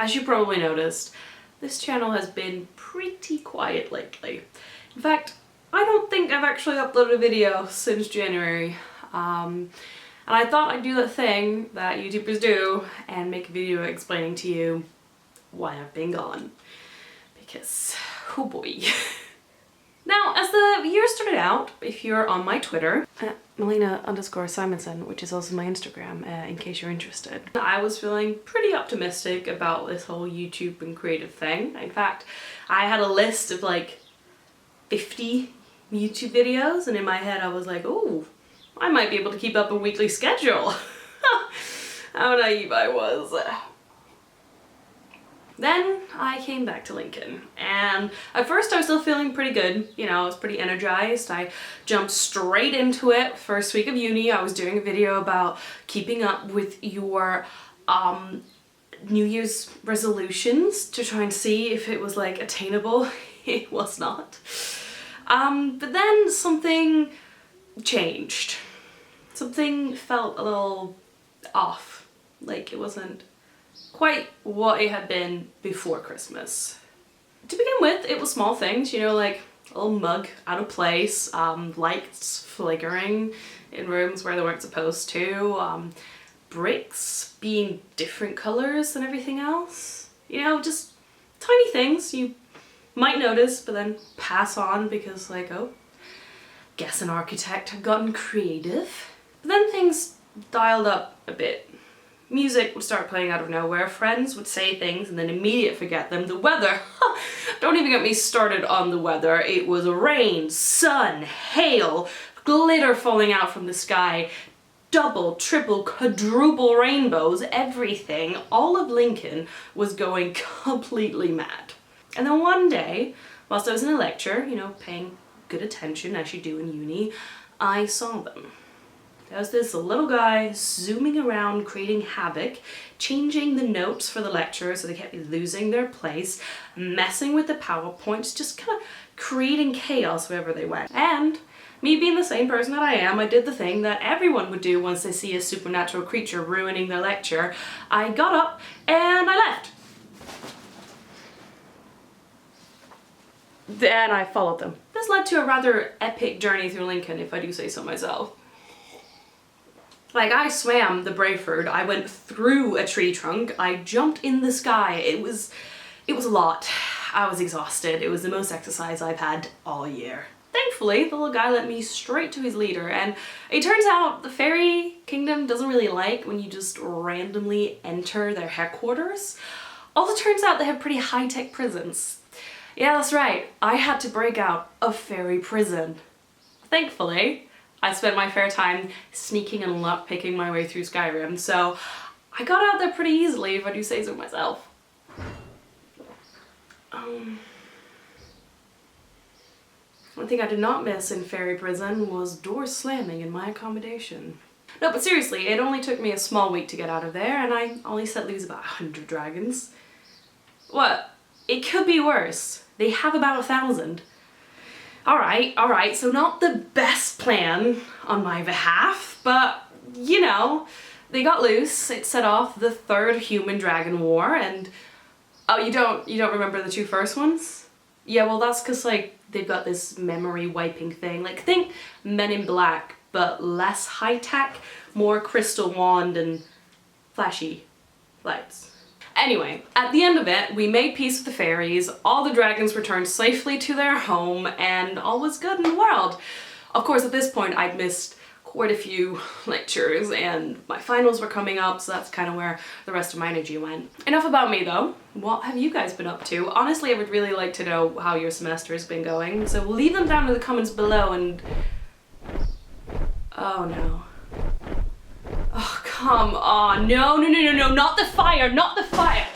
as you probably noticed, this channel has been pretty quiet lately. In fact, I don't think I've actually uploaded a video since January. And I thought I'd do that thing that YouTubers do and make a video explaining to you why I've been gone. Because, oh boy. Now, as the year started out, if you're on my Twitter, Malene_Simonsen, which is also my Instagram, in case you're interested, I was feeling pretty optimistic about this whole YouTube and creative thing. In fact, I had a list of like 50 YouTube videos, and in my head I was like, oh, I might be able to keep up a weekly schedule. How naive I was. Then I came back to Lincoln, and at first I was still feeling pretty good. You know, I was pretty energized. I jumped straight into it. First week of uni, I was doing a video about keeping up with your New Year's resolutions to try and see if it was like attainable. It was not. But then something changed. Something felt a little off. Like it wasn't quite what it had been before Christmas. To begin with, it was small things, you know, like a little mug out of place, lights flickering in rooms where they weren't supposed to, bricks being different colors than everything else. You know, just tiny things you might notice but then pass on because like, oh, guess an architect had gotten creative. But then things dialed up a bit. Music would start playing out of nowhere, friends would say things and then immediately forget them. The weather, don't even get me started on the weather. It was rain, sun, hail, glitter falling out from the sky, double, triple, quadruple rainbows, everything. All of Lincoln was going completely mad. And then one day, whilst I was in a lecture, you know, paying good attention as you do in uni, I saw them. There was this little guy zooming around, creating havoc, changing the notes for the lecture so they kept losing their place, messing with the PowerPoints, just kind of creating chaos wherever they went. And me being the same person that I am, I did the thing that everyone would do once they see a supernatural creature ruining their lecture. I got up and I left. Then I followed them. This led to a rather epic journey through Lincoln, if I do say so myself. Like, I swam the Brayford, I went through a tree trunk, I jumped in the sky. It was a lot. I was exhausted. It was the most exercise I've had all year. Thankfully, the little guy led me straight to his leader, and it turns out the fairy kingdom doesn't really like when you just randomly enter their headquarters. Also, turns out they have pretty high-tech prisons. Yeah, that's right. I had to break out of fairy prison. Thankfully, I spent my fair time sneaking and lockpicking my way through Skyrim, so I got out there pretty easily, if I do say so myself. One thing I did not miss in fairy prison was doors slamming in my accommodation. No, but seriously, it only took me a small week to get out of there, and I only set loose about 100 dragons. What? It could be worse. They have about 1,000. Alright, so not the best plan on my behalf, but, you know, they got loose. It set off the third human dragon war, and oh, you don't remember the two first ones? Yeah, well, that's because, like, they've got this memory wiping thing. Like, think Men in Black, but less high-tech, more crystal wand and flashy lights. Anyway, at the end of it, we made peace with the fairies, all the dragons returned safely to their home, and all was good in the world. Of course, at this point, I'd missed quite a few lectures, and my finals were coming up, so that's kind of where the rest of my energy went. Enough about me, though. What have you guys been up to? Honestly, I would really like to know how your semester has been going, so leave them down in the comments below, and... oh no. Oh, come on. No, not the fire, not the fire.